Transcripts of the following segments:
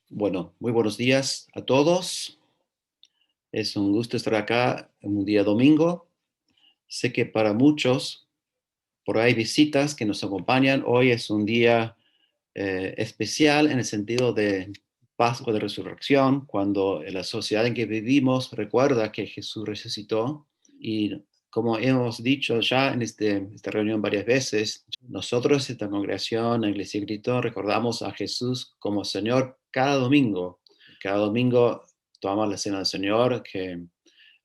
Bueno, muy buenos días a todos. Es un gusto estar acá en un día domingo. Sé que para muchos, por ahí visitas que nos acompañan, hoy es un día especial en el sentido de Pascua de Resurrección, cuando la sociedad en que vivimos recuerda que Jesús resucitó. Y como hemos dicho ya en esta reunión varias veces, nosotros, esta congregación, la Iglesia de Cristo, recordamos a Jesús como Señor cada domingo. Cada domingo tomamos la cena del Señor, que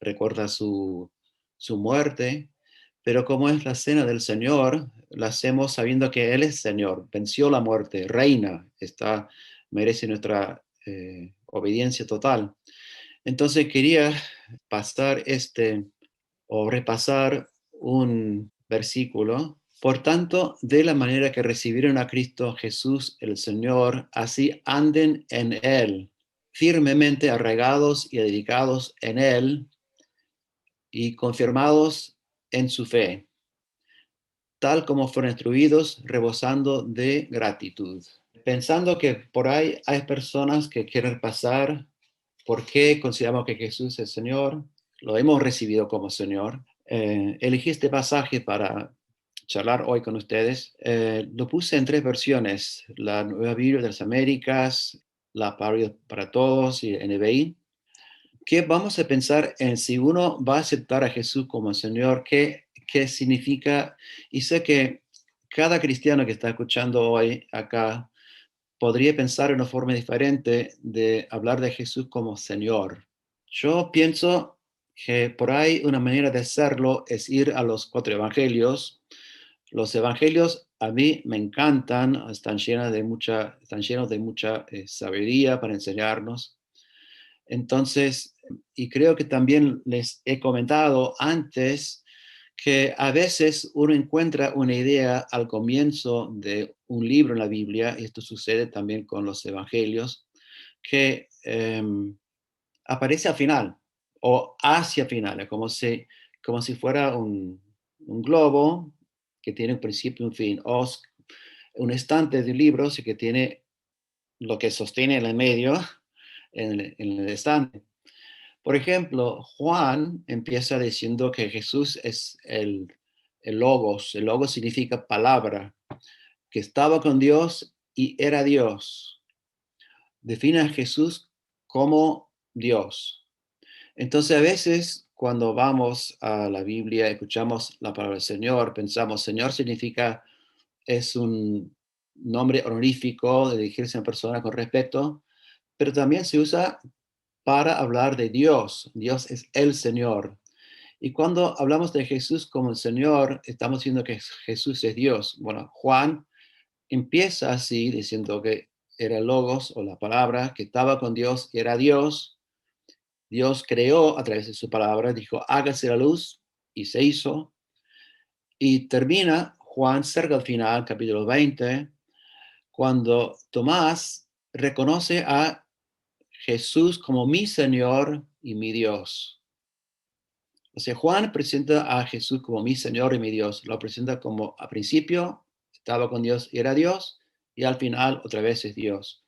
recuerda su muerte, pero como es la cena del Señor, la hacemos sabiendo que Él es Señor, venció la muerte, reina, merece nuestra obediencia total. Entonces quería pasar o repasar un versículo. Por tanto, de la manera que recibieron a Cristo Jesús el Señor, así anden en Él, firmemente arraigados y dedicados en Él y confirmados en su fe, tal como fueron instruidos, rebosando de gratitud. Pensando que por ahí hay personas que quieren pasar por qué consideramos que Jesús es Señor, lo hemos recibido como Señor. Elegí este pasaje para charlar hoy con ustedes. Lo puse en tres versiones: la Nueva Biblia de las Américas, la para Todos y NBI. ¿Qué vamos a pensar en si uno va a aceptar a Jesús como Señor? ¿Qué significa? Y sé que cada cristiano que está escuchando hoy acá podría pensar en una forma diferente de hablar de Jesús como Señor. Yo pienso que por ahí una manera de hacerlo es ir a los cuatro evangelios. Los evangelios a mí me encantan, están llenos de mucha sabiduría para enseñarnos. Entonces, y creo que también les he comentado antes que a veces uno encuentra una idea al comienzo de un libro en la Biblia, y esto sucede también con los evangelios, que aparece al final o hacia final, como si fuera un globo que tiene un principio y un fin, o un estante de libros y que tiene lo que sostiene en el medio, en el estante. Por ejemplo, Juan empieza diciendo que Jesús es el Logos. El Logos significa palabra, que estaba con Dios y era Dios. Define a Jesús como Dios. Entonces, a veces cuando vamos a la Biblia, escuchamos la palabra Señor, pensamos, Señor significa, es un nombre honorífico de dirigirse a una persona con respeto, pero también se usa para hablar de Dios. Dios es el Señor. Y cuando hablamos de Jesús como el Señor, estamos diciendo que Jesús es Dios. Bueno, Juan empieza así diciendo que era el Logos o la palabra, que estaba con Dios, que era Dios. Dios creó a través de su palabra, dijo, hágase la luz, y se hizo. Y termina Juan cerca al final, capítulo 20, cuando Tomás reconoce a Jesús como mi Señor y mi Dios. O sea, Juan presenta a Jesús como mi Señor y mi Dios. Lo presenta como al principio estaba con Dios y era Dios, y al final otra vez es Dios.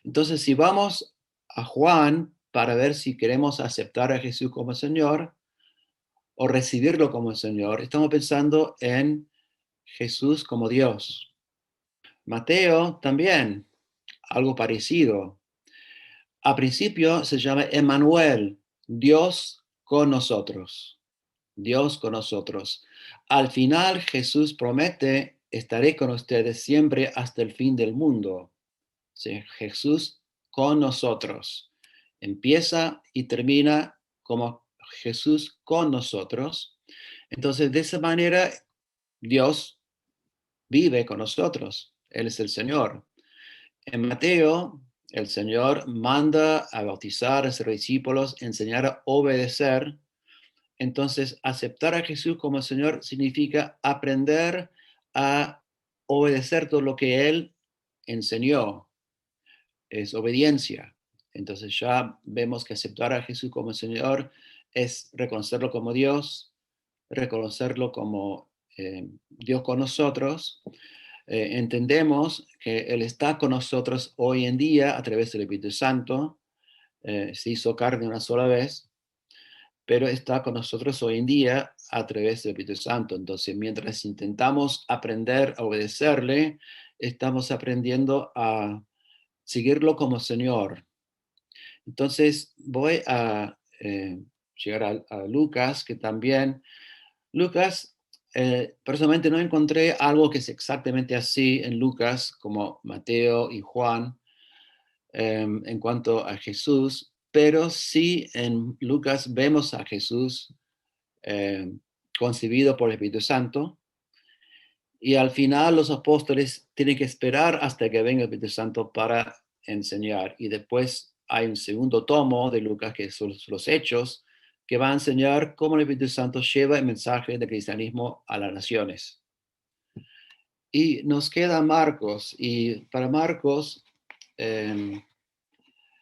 Entonces, si vamos a Juan para ver si queremos aceptar a Jesús como Señor o recibirlo como Señor, estamos pensando en Jesús como Dios. Mateo también, algo parecido. A principio se llama Emmanuel, Dios con nosotros. Dios con nosotros. Al final Jesús promete, estaré con ustedes siempre hasta el fin del mundo. ¿Sí? Jesús con nosotros. Empieza y termina como Jesús con nosotros. Entonces, de esa manera, Dios vive con nosotros. Él es el Señor. En Mateo, el Señor manda a bautizar, a ser discípulos, enseñar a obedecer. Entonces, aceptar a Jesús como Señor significa aprender a obedecer todo lo que Él enseñó. Es obediencia. Entonces ya vemos que aceptar a Jesús como Señor es reconocerlo como Dios, reconocerlo como Dios con nosotros. entendemos que Él está con nosotros hoy en día a través del Espíritu Santo. Se hizo carne una sola vez, pero está con nosotros hoy en día a través del Espíritu Santo. Entonces, mientras intentamos aprender a obedecerle, estamos aprendiendo a seguirlo como Señor. Entonces, voy a llegar a Lucas, que también, Lucas, personalmente no encontré algo que es exactamente así en Lucas, como Mateo y Juan, en cuanto a Jesús, pero sí en Lucas vemos a Jesús concebido por el Espíritu Santo, y al final los apóstoles tienen que esperar hasta que venga el Espíritu Santo para enseñar. Y después hay un segundo tomo de Lucas, que son los Hechos, que va a enseñar cómo el Espíritu Santo lleva el mensaje del cristianismo a las naciones. Y nos queda Marcos, y para Marcos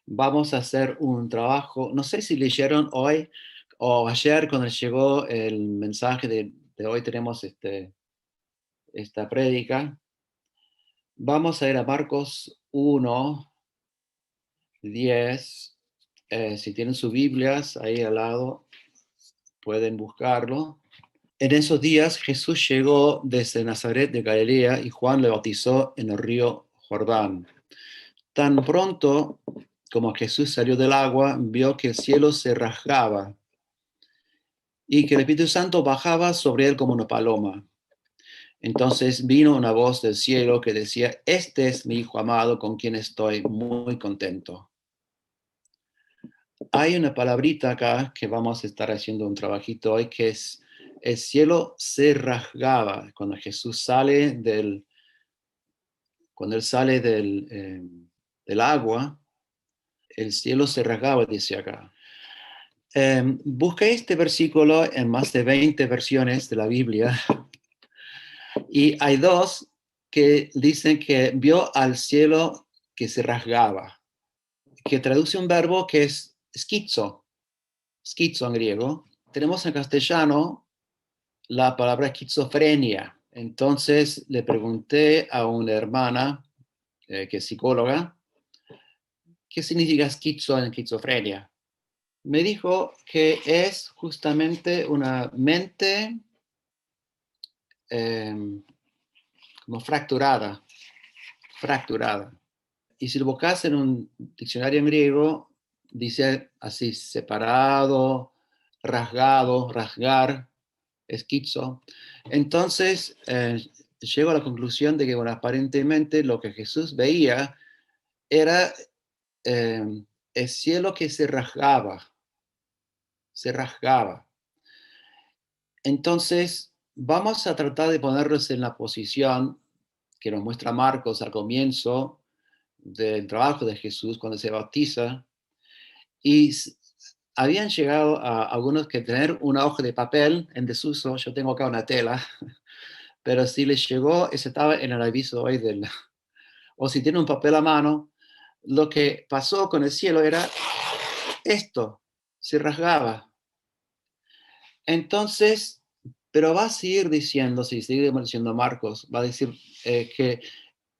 vamos a hacer un trabajo, no sé si leyeron hoy o ayer cuando llegó el mensaje de hoy tenemos esta prédica. Vamos a ir a Marcos 1, 10. Si tienen sus Biblias ahí al lado, pueden buscarlo. En esos días Jesús llegó desde Nazaret de Galilea y Juan le bautizó en el río Jordán. Tan pronto como Jesús salió del agua, vio que el cielo se rasgaba y que el Espíritu Santo bajaba sobre él como una paloma. Entonces vino una voz del cielo que decía: este es mi Hijo amado, con quien estoy muy contento. Hay una palabrita acá que vamos a estar haciendo un trabajito hoy, que es: el cielo se rasgaba. Cuando Jesús sale cuando él sale del agua, el cielo se rasgaba, dice acá. Busqué este versículo en más de 20 versiones de la Biblia y hay dos que dicen que vio al cielo que se rasgaba, que traduce un verbo que es schizo en griego. Tenemos en castellano la palabra esquizofrenia. Entonces le pregunté a una hermana que es psicóloga, ¿qué significa esquizo en esquizofrenia? Me dijo que es justamente una mente como fracturada. Y si lo buscas en un diccionario en griego, dice así: separado, rasgado, rasgar, esquizo. Entonces, llego a la conclusión de que, bueno, aparentemente lo que Jesús veía era el cielo que se rasgaba, se rasgaba. Entonces, vamos a tratar de ponernos en la posición que nos muestra Marcos al comienzo del trabajo de Jesús cuando se bautiza, y habían llegado a algunos que tener una hoja de papel en desuso. Yo tengo acá una tela, pero si les llegó, ese estaba en el aviso hoy o si tiene un papel a mano, lo que pasó con el cielo era esto, se rasgaba. Entonces, pero va a seguir diciendo, si sigue diciendo Marcos, va a decir que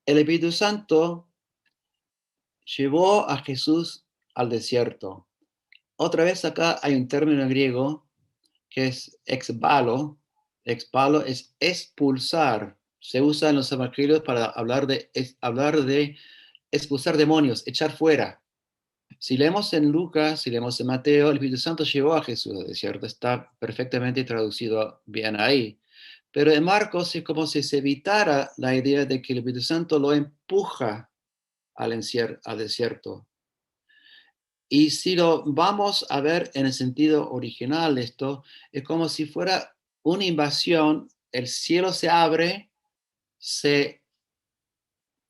el Espíritu Santo llevó a Jesús al desierto. Otra vez acá hay un término en griego que es exbalo. Exbalo es expulsar. Se usa en los evangelios para hablar de expulsar demonios, echar fuera. Si leemos en Lucas, si leemos en Mateo, el Espíritu Santo llevó a Jesús al desierto. Está perfectamente traducido bien ahí. Pero en Marcos es como si se evitara la idea de que el Espíritu Santo lo empuja al desierto. Y si lo vamos a ver en el sentido original de esto, es como si fuera una invasión. El cielo se abre, se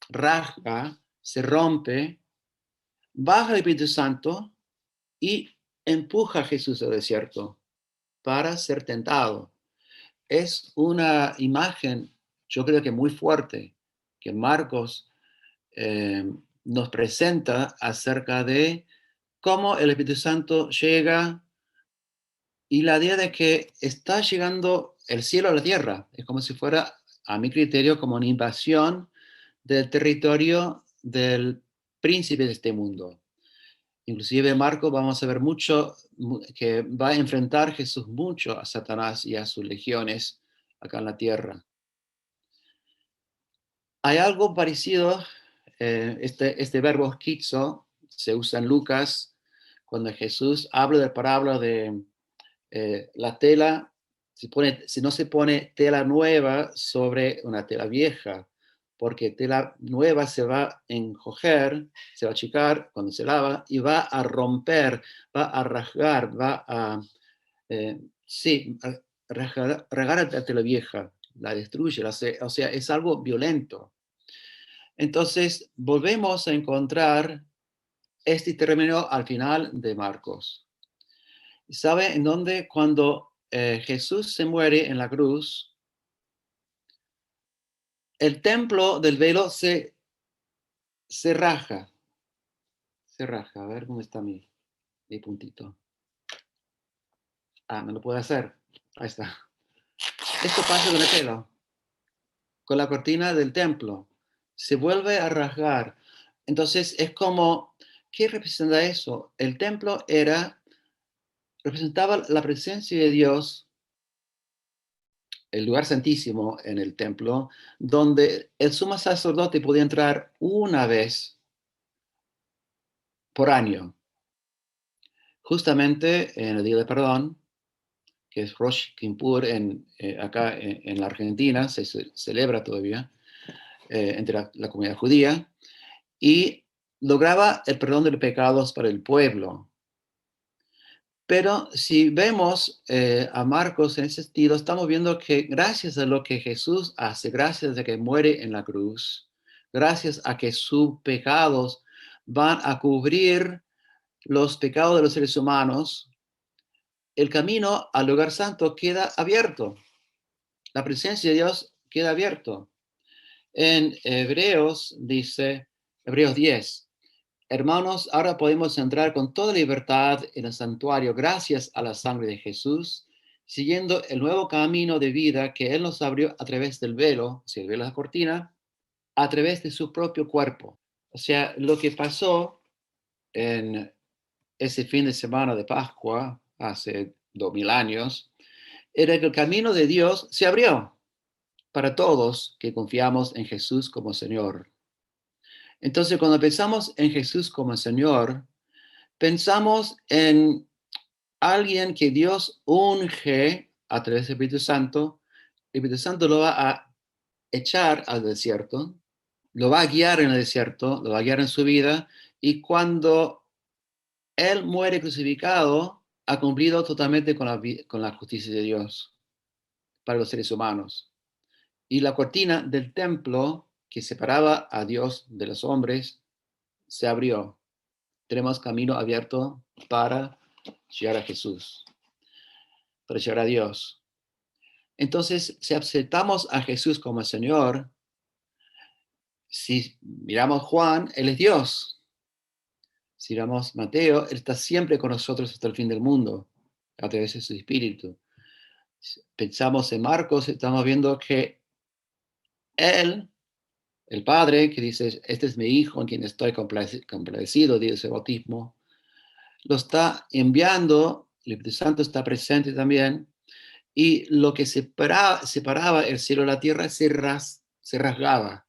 rasga, se rompe, baja el Espíritu Santo y empuja a Jesús al desierto para ser tentado. Es una imagen, yo creo que muy fuerte, que Marcos nos presenta acerca de cómo el Espíritu Santo llega, y la idea de que está llegando el cielo a la tierra. Es como si fuera a mi criterio, como una invasión del territorio del príncipe de este mundo. Inclusive Marco vamos a ver mucho que va a enfrentar Jesús mucho a Satanás y a sus legiones acá en la tierra. Hay algo parecido, este verbo schizo se usa en Lucas cuando Jesús habla de la parábola de la tela, si no se pone tela nueva sobre una tela vieja, porque tela nueva se va a encoger, se va a achicar cuando se lava y va a romper, va a rasgar, va a, sí, a rasgar la tela vieja, la destruye, o sea, es algo violento. Entonces, volvemos a encontrar este término al final de Marcos. ¿Sabe en dónde? Cuando Jesús se muere en la cruz, el templo del velo se raja. Se raja. A ver dónde está mi puntito. Ah, no lo puedo hacer. Ahí está. Esto pasa con el pelo, con la cortina del templo. Se vuelve a rasgar. Entonces es como, ¿qué representa eso? El templo representaba la presencia de Dios, el lugar santísimo en el templo, donde el sumo sacerdote podía entrar una vez por año, justamente en el Día de Perdón, que es Rosh Kippur acá en la Argentina, se celebra todavía entre la comunidad judía, y lograba el perdón de los pecados para el pueblo. Pero si vemos a Marcos en ese sentido, estamos viendo que gracias a lo que Jesús hace, gracias a que muere en la cruz, gracias a que sus pecados van a cubrir los pecados de los seres humanos, el camino al lugar santo queda abierto. La presencia de Dios queda abierto. En Hebreos dice, Hebreos 10, hermanos, ahora podemos entrar con toda libertad en el santuario gracias a la sangre de Jesús, siguiendo el nuevo camino de vida que Él nos abrió a través del velo, si el velo es la cortina, a través de su propio cuerpo. O sea, lo que pasó en ese fin de semana de Pascua, hace 2000 años, era que el camino de Dios se abrió para todos que confiamos en Jesús como Señor. Entonces, cuando pensamos en Jesús como Señor, pensamos en alguien que Dios unge a través del Espíritu Santo. El Espíritu Santo lo va a echar al desierto, lo va a guiar en el desierto, lo va a guiar en su vida, y cuando Él muere crucificado, ha cumplido totalmente con la justicia de Dios para los seres humanos. Y la cortina del templo que separaba a Dios de los hombres se abrió. Tenemos camino abierto para llegar a Jesús, para llegar a Dios. Entonces, si aceptamos a Jesús como Señor, si miramos Juan, Él es Dios. Si miramos Mateo, Él está siempre con nosotros hasta el fin del mundo, a través de su Espíritu. Si pensamos en Marcos, estamos viendo que Él, el Padre, que dice, este es mi Hijo en quien estoy complacido, dice el bautismo, lo está enviando, el Espíritu Santo está presente también, y lo que separaba el cielo de la tierra se rasgaba.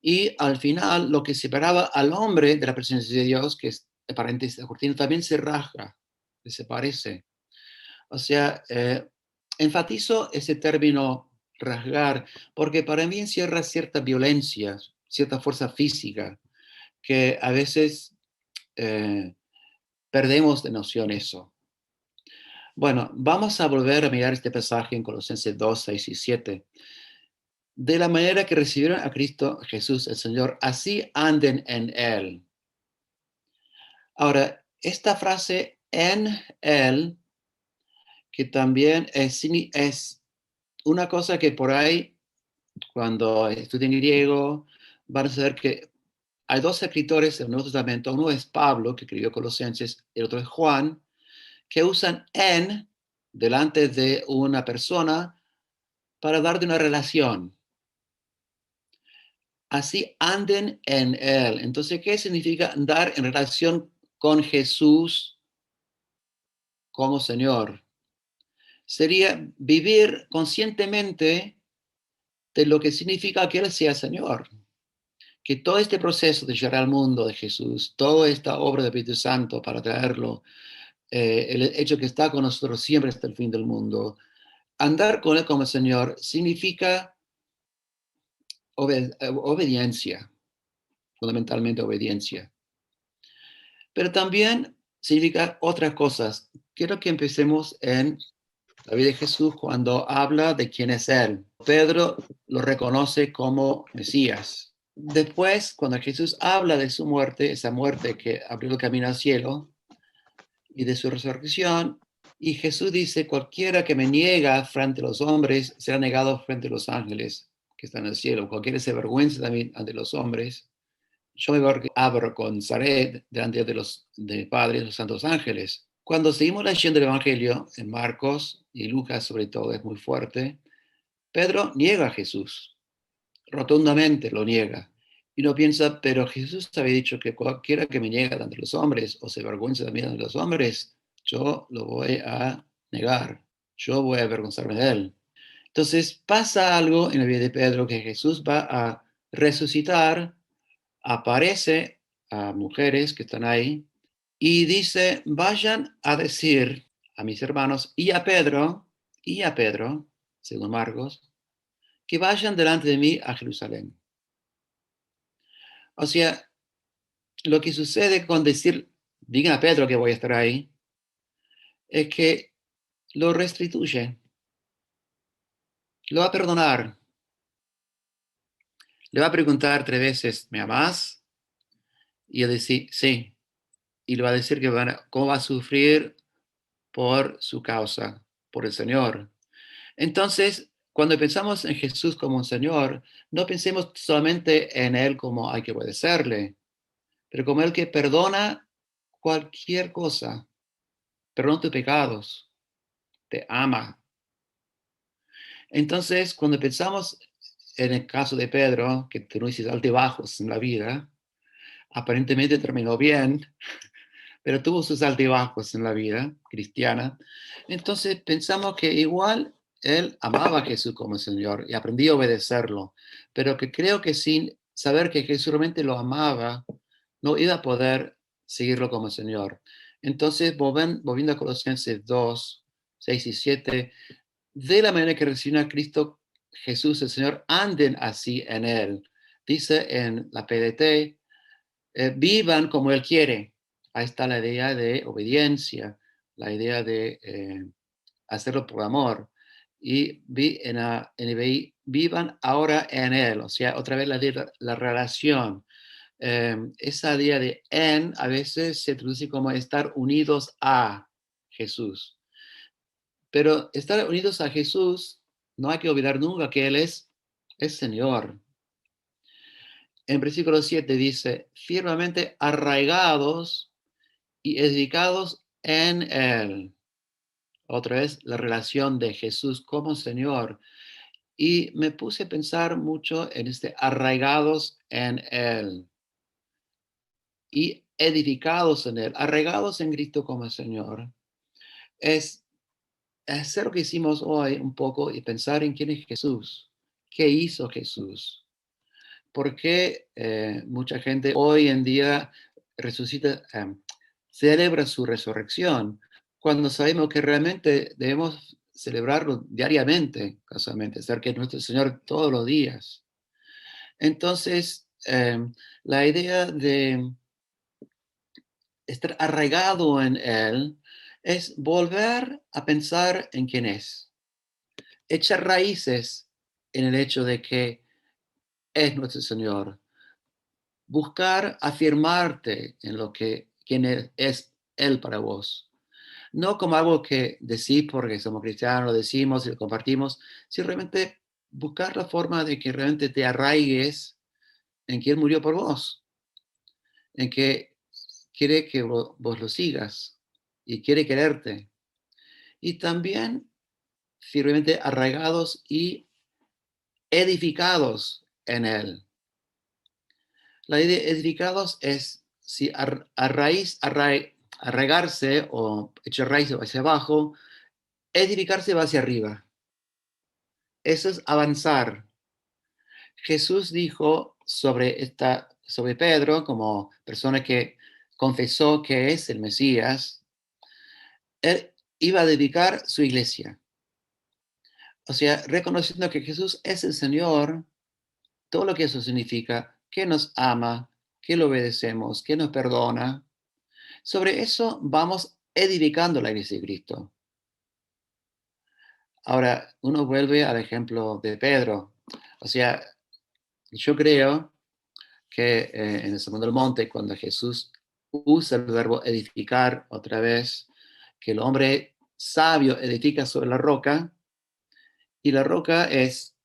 Y al final, lo que separaba al hombre de la presencia de Dios, que es aparente la cortina, también se rasga, desaparece. O sea, enfatizo ese término rasgar, porque para mí encierra cierta violencia, cierta fuerza física, que a veces perdemos de noción eso. Bueno, vamos a volver a mirar este pasaje en Colosenses 2, 6 y 7. De la manera que recibieron a Cristo Jesús el Señor, así anden en Él. Ahora, esta frase en Él, que también es una cosa que por ahí, cuando estudien griego, van a saber que hay dos escritores del Nuevo Testamento. Uno es Pablo, que escribió Colosenses, y el otro es Juan, que usan en delante de una persona para hablar de una relación. Así anden en Él. Entonces, ¿qué significa andar en relación con Jesús como Señor? Sería vivir conscientemente de lo que significa que Él sea Señor. Que todo este proceso de llegar al mundo de Jesús, toda esta obra del Espíritu Santo para traerlo, el hecho que está con nosotros siempre hasta el fin del mundo, andar con Él como Señor significa obediencia, fundamentalmente obediencia. Pero también significa otras cosas. Quiero que empecemos en la vida de Jesús cuando habla de quién es Él. Pedro lo reconoce como Mesías. Después, cuando Jesús habla de su muerte, esa muerte que abrió el camino al cielo, y de su resurrección, y Jesús dice, cualquiera que me niega frente a los hombres será negado frente a los ángeles que están en el cielo. Cualquiera se avergüenza también ante los hombres, yo me avergonzaré delante de los de Padre y los santos ángeles. Cuando seguimos leyendo el Evangelio, en Marcos y Lucas sobre todo, es muy fuerte, Pedro niega a Jesús, rotundamente lo niega. Y uno piensa, pero Jesús había dicho que cualquiera que me niega ante los hombres o se avergüenza también ante los hombres, yo lo voy a negar, yo voy a avergonzarme de él. Entonces pasa algo en la vida de Pedro que Jesús va a resucitar, aparece a mujeres que están ahí y dice, vayan a decir a mis hermanos y a Pedro, según Marcos, que vayan delante de mí a Jerusalén. O sea, lo que sucede con decir, digan a Pedro que voy a estar ahí, es que lo restituye, lo va a perdonar, le va a preguntar 3 veces, ¿me amás? Y él dice, sí. Y le va a decir que cómo va a sufrir por su causa, por el Señor. Entonces, cuando pensamos en Jesús como un Señor, no pensemos solamente en Él como hay que obedecerle, pero como el que perdona cualquier cosa, perdona tus pecados, te ama. Entonces, cuando pensamos en el caso de Pedro, que tuvo sus altibajos en la vida, aparentemente terminó bien, pero tuvo sus altibajos en la vida cristiana, entonces pensamos que igual él amaba a Jesús como Señor y aprendió a obedecerlo, pero que creo que sin saber que Jesús realmente lo amaba, no iba a poder seguirlo como Señor. Entonces, volviendo a Colosenses 2, 6 y 7, de la manera que reciben a Cristo Jesús el Señor, anden así en Él. Dice en la PDT, vivan como Él quiere. Ahí está la idea de obediencia, la idea de hacerlo por amor. Y en NBI, vivan ahora en Él, o sea, otra vez la relación. Esa idea de en a veces se traduce como estar unidos a Jesús. Pero estar unidos a Jesús, no hay que olvidar nunca que Él es Señor. En versículo 7 dice, firmemente arraigados y edificados en Él. Otra vez, la relación de Jesús como Señor. Y me puse a pensar mucho en este arraigados en Él y edificados en Él, arraigados en Cristo como Señor. Es hacer lo que hicimos hoy un poco y pensar en quién es Jesús, qué hizo Jesús, por qué mucha gente hoy en día resucita, celebra su resurrección, cuando sabemos que realmente debemos celebrarlo diariamente, casualmente, ser que es nuestro Señor todos los días. Entonces, la idea de estar arraigado en Él es volver a pensar en quién es, echar raíces en el hecho de que es nuestro Señor, buscar afirmarte en lo que quién es Él para vos. No como algo que decís porque somos cristianos, lo decimos y lo compartimos, sino realmente buscar la forma de que realmente te arraigues en quien murió por vos, en que quiere que vos lo sigas y quiere quererte. Y también firmemente arraigados y edificados en él. La idea de edificados es si arraigarse o echar raíces hacia abajo, edificarse va hacia arriba. Eso es avanzar. Jesús dijo sobre Pedro, como persona que confesó que es el Mesías, él iba a dedicar su iglesia. O sea, reconociendo que Jesús es el Señor, todo lo que eso significa, que nos ama, que lo obedecemos, que nos perdona. Sobre eso vamos edificando la iglesia de Cristo. Ahora, uno vuelve al ejemplo de Pedro. O sea, yo creo que en el Sermón del Monte, cuando Jesús usa el verbo edificar otra vez, que el hombre sabio edifica sobre la roca, y la roca es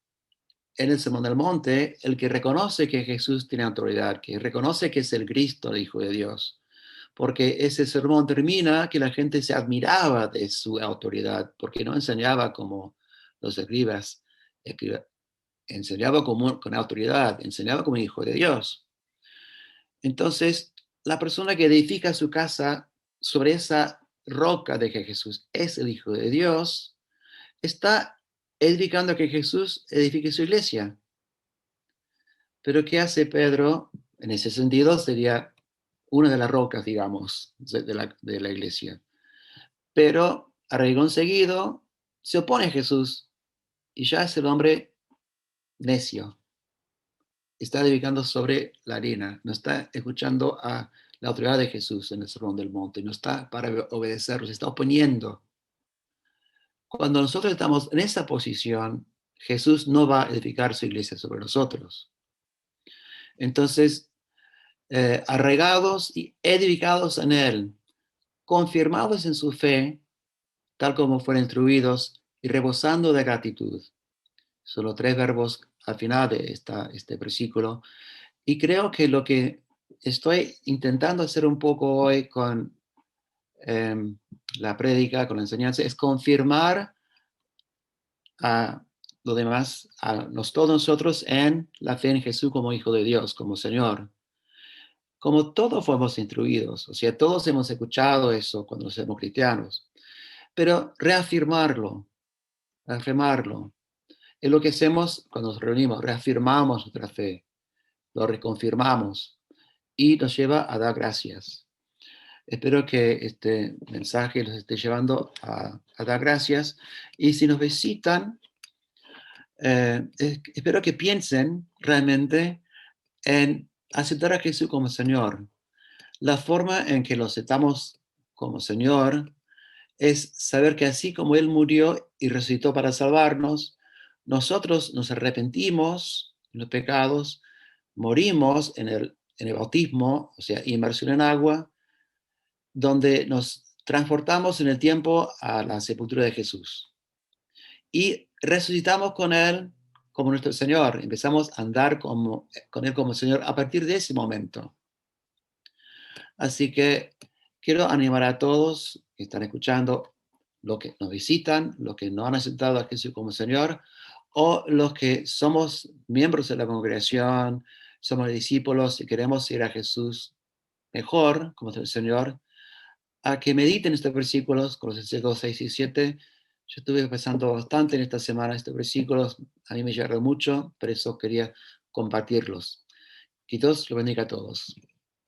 en el Sermón del Monte el que reconoce que Jesús tiene autoridad, que reconoce que es el Cristo, el Hijo de Dios. Porque ese sermón termina que la gente se admiraba de su autoridad, porque no enseñaba como los escribas, enseñaba con autoridad, enseñaba como hijo de Dios. Entonces, la persona que edifica su casa sobre esa roca de que Jesús es el Hijo de Dios, está edificando que Jesús edifique su iglesia. Pero ¿qué hace Pedro? En ese sentido sería una de las rocas, digamos, de la iglesia. Pero a regón seguido se opone a Jesús y ya es el hombre necio. Está edificando sobre la arena, no está escuchando a la autoridad de Jesús en el sermón del monte, no está para obedecerlo, se está oponiendo. Cuando nosotros estamos en esa posición, Jesús no va a edificar su iglesia sobre nosotros. Entonces, arraigados y edificados en Él, confirmados en su fe, tal como fueron instruidos, y rebosando de gratitud. Solo tres verbos al final de este versículo. Y creo que lo que estoy intentando hacer un poco hoy con la prédica, con la enseñanza, es confirmar a lo demás, todos nosotros en la fe en Jesús como Hijo de Dios, como Señor. Como todos fuimos instruidos, o sea, todos hemos escuchado eso cuando somos cristianos, pero reafirmarlo, es lo que hacemos cuando nos reunimos, reafirmamos nuestra fe, lo reconfirmamos y nos lleva a dar gracias. Espero que este mensaje los esté llevando a dar gracias y si nos visitan, espero que piensen realmente en aceptar a Jesús como Señor. La forma en que lo aceptamos como Señor es saber que así como Él murió y resucitó para salvarnos, nosotros nos arrepentimos de los pecados, morimos en el bautismo, o sea, inmersión en agua, donde nos transportamos en el tiempo a la sepultura de Jesús. Y resucitamos con Él como nuestro Señor. Empezamos a andar con Él como Señor a partir de ese momento. Así que quiero animar a todos que están escuchando, los que nos visitan, los que no han aceptado a Jesús como Señor, o los que somos miembros de la congregación, somos discípulos y queremos seguir a Jesús mejor como el Señor, a que mediten estos versículos, Colosenses 2, 6 y 7. Yo estuve pensando bastante en esta semana estos versículos, a mí me llegaron mucho, por eso quería compartirlos. Que Dios lo bendiga a todos.